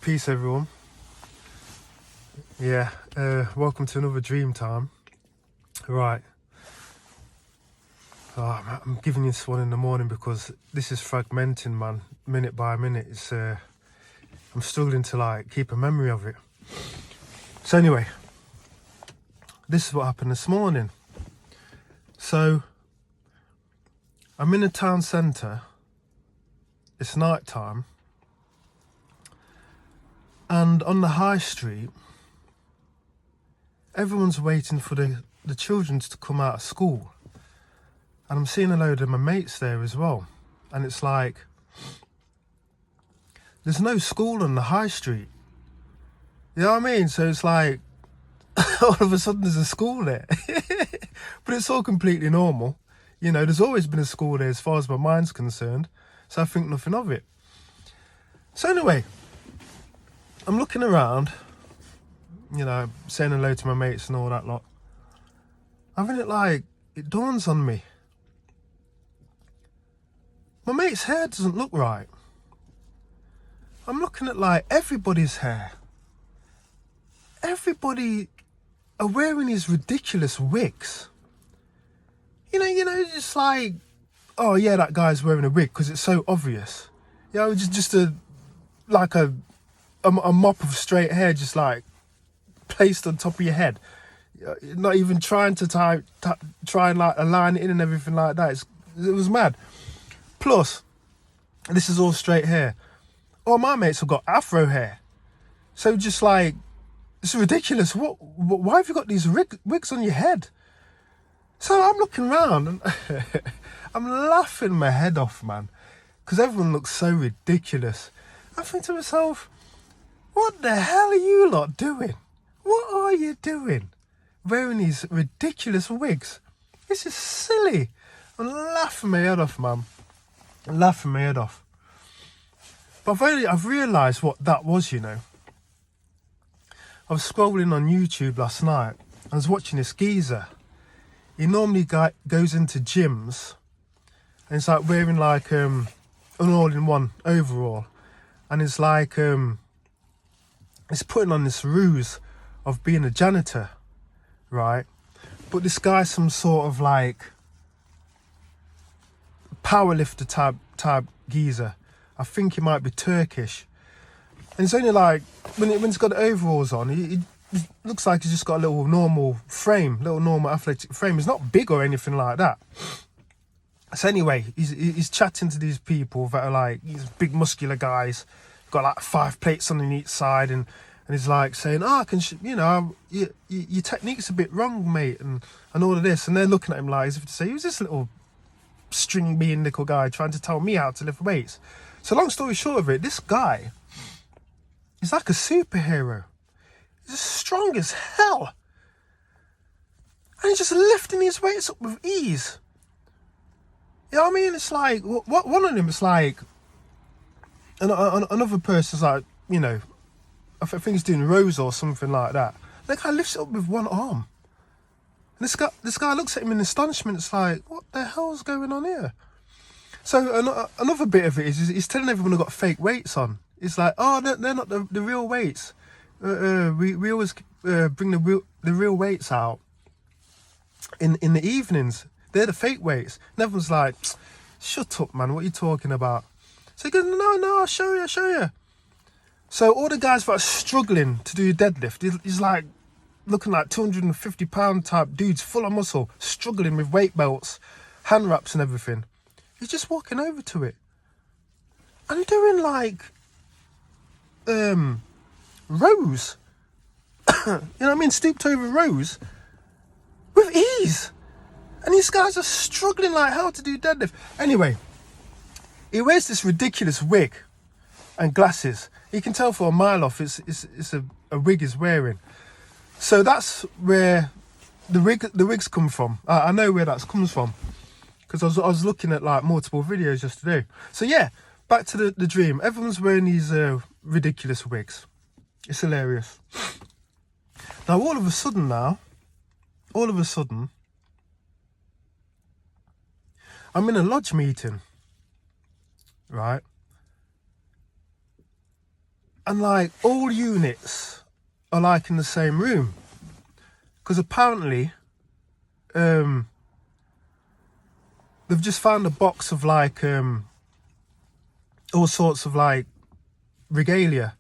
Peace, everyone. Yeah, welcome to another Dreamtime. Right. I'm giving you this one in the morning because this is fragmenting, man, minute by minute. It's I'm struggling to keep a memory of it. So anyway, this is what happened this morning. So I'm in the town centre. It's night time. And on the high street, everyone's waiting for the children to come out of school. And I'm seeing a load of my mates there as well. And it's like, there's no school on the high street. You know what I mean? So it's like, all of a sudden there's a school there. But it's all completely normal. You know, there's always been a school there as far as my mind's concerned. So I think nothing of it. So anyway, I'm looking around, you know, saying hello to my mates and all that lot. It dawns on me. My mate's hair doesn't look right. I'm looking at everybody's hair. Everybody are wearing these ridiculous wigs. You know, just like, oh yeah, that guy's wearing a wig because it's so obvious. You know, just a mop of straight hair just placed on top of your head. Not even trying to try and align it in and everything like that. It was mad. Plus, this is all straight hair. All my mates have got afro hair. So just it's ridiculous. Why have you got these wigs on your head? So I'm looking around and I'm laughing my head off, man. Because everyone looks so ridiculous. I think to myself, what the hell are you lot doing? What are you doing? Wearing these ridiculous wigs. This is silly. I'm laughing my head off, man. Laughing my head off. But I've realised what that was, you know. I was scrolling on YouTube last night. I was watching this geezer. He normally goes into gyms and it's wearing an all-in-one overall. And it's it's putting on this ruse of being a janitor, right? But this guy's some sort of powerlifter type geezer. I think he might be Turkish. And it's only when he's got the overalls on, he looks like he's just got a little normal athletic frame. He's not big or anything like that. So anyway, he's chatting to these people that are these big muscular guys, got 5 plates on each side, and he's saying, your technique's a bit wrong, mate, and all of this. And they're looking at him as if to say, who's this little string being nickel guy trying to tell me how to lift weights? So long story short of it, this guy is like a superhero. He's as strong as hell. And he's just lifting his weights up with ease. You know what I mean? It's one of them is another person's you know, I think he's doing rows or something like that. The guy lifts it up with one arm. And this guy looks at him in astonishment. It's what the hell's going on here? So another bit of it is he's telling everyone who've got fake weights on. It's oh, they're not the real weights. We always bring the real weights out in the evenings. They're the fake weights. And everyone's shut up, man. What are you talking about? So he goes, no, I'll show you. So all the guys that are struggling to do deadlift, he's looking like 250-pound type dudes, full of muscle, struggling with weight belts, hand wraps and everything. He's just walking over to it and doing rows. You know what I mean? Stooped over rows with ease. And these guys are struggling like hell to do deadlift. Anyway, he wears this ridiculous wig and glasses. You can tell for a mile off it's a wig he's wearing. So that's where the wigs come from. I know where that comes from because I was looking at multiple videos yesterday. So yeah, back to the dream. Everyone's wearing these ridiculous wigs. It's hilarious. Now all of a sudden, I'm in a lodge meeting, right? And like all units are like in the same room. Because apparently, they've just found a box of like all sorts of like regalia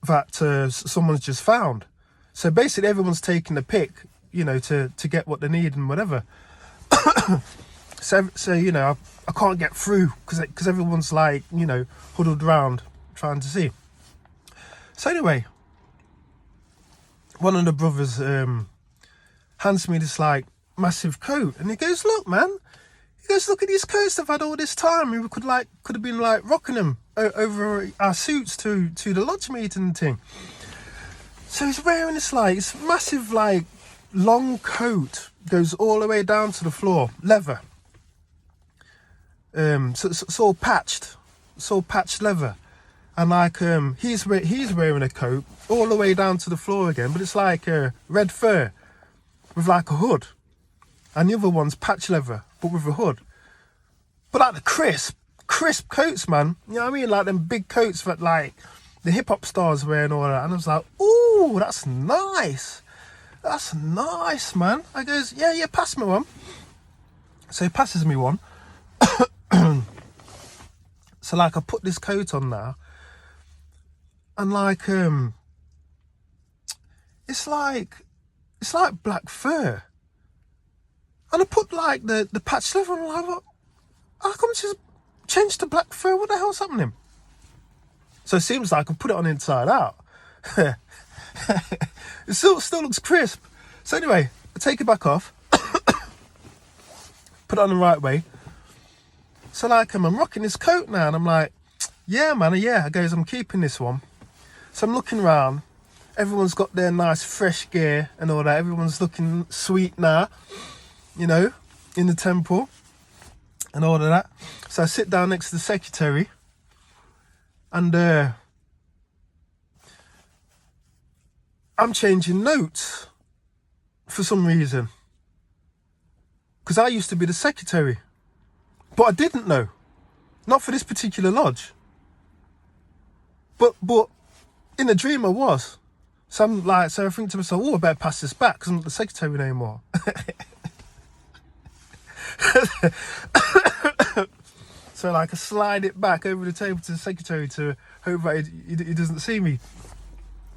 that someone's just found. So basically everyone's taking the pick, you know, to get what they need and whatever. so you know, I can't get through because everyone's like, you know, huddled around trying to see. So anyway, one of the brothers hands me this like massive coat, and he goes, "Look, man," he goes, "look at these coats I've had all this time. We could have been like rocking them over our suits to the lodge meeting and thing." So he's wearing this like this massive like long coat, goes all the way down to the floor, leather. So it's all patched, leather. And like he's wearing a coat all the way down to the floor again, but it's like red fur with like a hood, and the other one's patch leather but with a hood. But like the crisp coats, man. You know what I mean? Like them big coats that like the hip hop stars wear and all that. And I was like, ooh, that's nice. That's nice, man. I goes, yeah, pass me one. So he passes me one. So like I put this coat on now. And like it's like black fur. And I put like the patch leather on, and I'm like, how come it's just changed to black fur? What the hell's happening? So it seems like I put it on inside out. It still looks crisp. So anyway, I take it back off, put it on the right way. So like I'm rocking this coat now, and I'm like, yeah, man, yeah. I goes, I'm keeping this one. So I'm looking around. Everyone's got their nice fresh gear and all that. Everyone's looking sweet now, you know, in the temple and all of that. So I sit down next to the secretary, and I'm changing notes for some reason. Because I used to be the secretary. But I didn't know. Not for this particular lodge. But in the dream I was. So I think to myself, oh, I better pass this back because I'm not the secretary anymore. So like I slide it back over the table to the secretary to hope that he doesn't see me,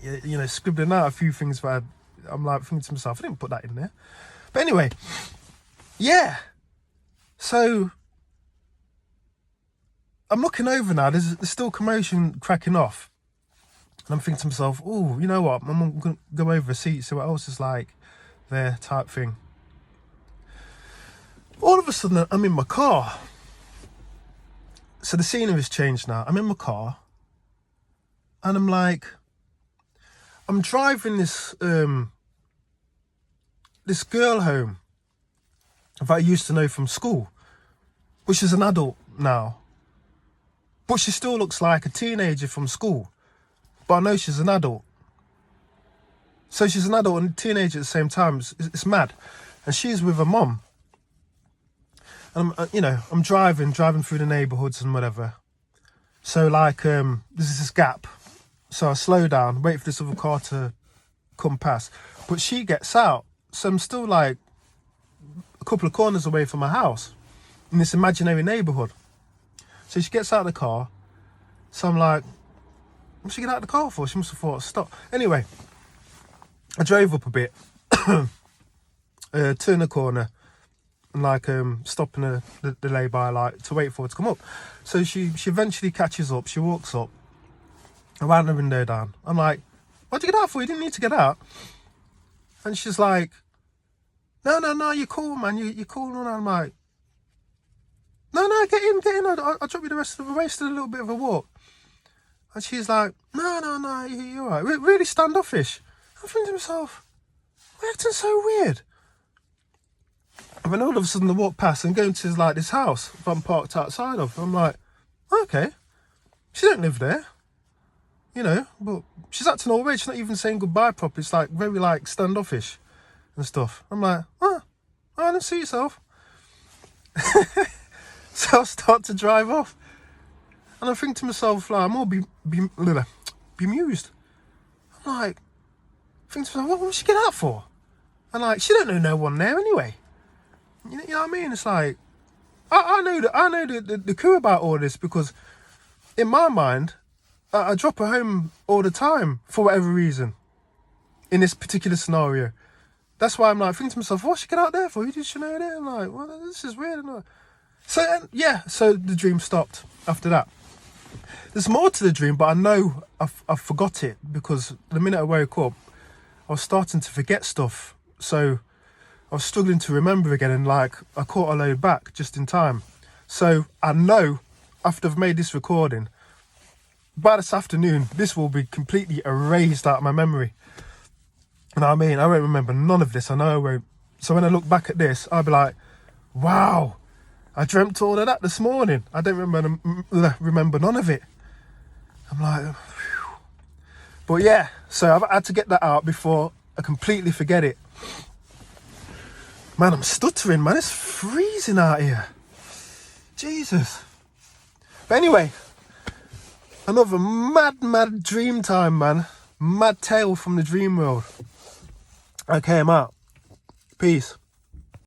you know, scribbling out a few things that I'm like thinking to myself, I didn't put that in there. But anyway, yeah. So I'm looking over now, there's still commotion cracking off. And I'm thinking to myself, oh, you know what, I'm going to go over a seat, see what else is like there type thing. All of a sudden, I'm in my car. So the scenery's changed now. I'm in my car. And I'm like, I'm driving this this girl home that I used to know from school, which is an adult now. But she still looks like a teenager from school. But I know she's an adult. So she's an adult and a teenager at the same time. It's mad. And she's with her mum. And I'm driving through the neighbourhoods and whatever. So like, there's this gap. So I slow down, wait for this other car to come past. But she gets out. So I'm still like a couple of corners away from my house in this imaginary neighbourhood. So she gets out of the car. So I'm like, what's she get out of the car for? She must have thought, stop. Anyway, I drove up a bit, turned the corner, and like stopping the lay-by like to wait for her to come up. So she eventually catches up. She walks up. I wound the window down. I'm like, what'd you get out for? You didn't need to get out. And she's like, no, you're cool, man. You're cool. And I'm like, no, get in. I'll drop you the rest of the way. Still a little bit of a walk. And she's like, no, you're all right. Really standoffish. I'm thinking to myself, we're acting so weird. And then all of a sudden I walk past and go into like this house that I'm parked outside of. I'm like, okay, she don't live there, you know, but she's acting all weird. She's not even saying goodbye properly. It's like very like standoffish and stuff. I'm like, oh, then see yourself. So I start to drive off. And I think to myself, like, I'm all bemused. I'm like, think to myself, what she get that for? And like, she don't know no one there anyway. You know what I mean? It's like, I know the coup about all this, because in my mind, I drop her home all the time for whatever reason. In this particular scenario, that's why I'm like thinking to myself, what she get out there for? You did she know that? I'm like, well, this is weird. So so the dream stopped after that. There's more to the dream, but I know I forgot it, because the minute I woke up, I was starting to forget stuff. So I was struggling to remember again, and like I caught a load back just in time. So I know after I've made this recording, by this afternoon, this will be completely erased out of my memory. You know what I mean? I won't remember none of this. I know I won't. So when I look back at this, I'll be like, wow, I dreamt all of that this morning. I don't remember none of it. I'm like, phew. But yeah, so I've had to get that out before I completely forget it. Man, I'm stuttering, man. It's freezing out here. Jesus. But anyway, another mad dream time, man. Mad tale from the dream world. Okay, I'm out. Peace.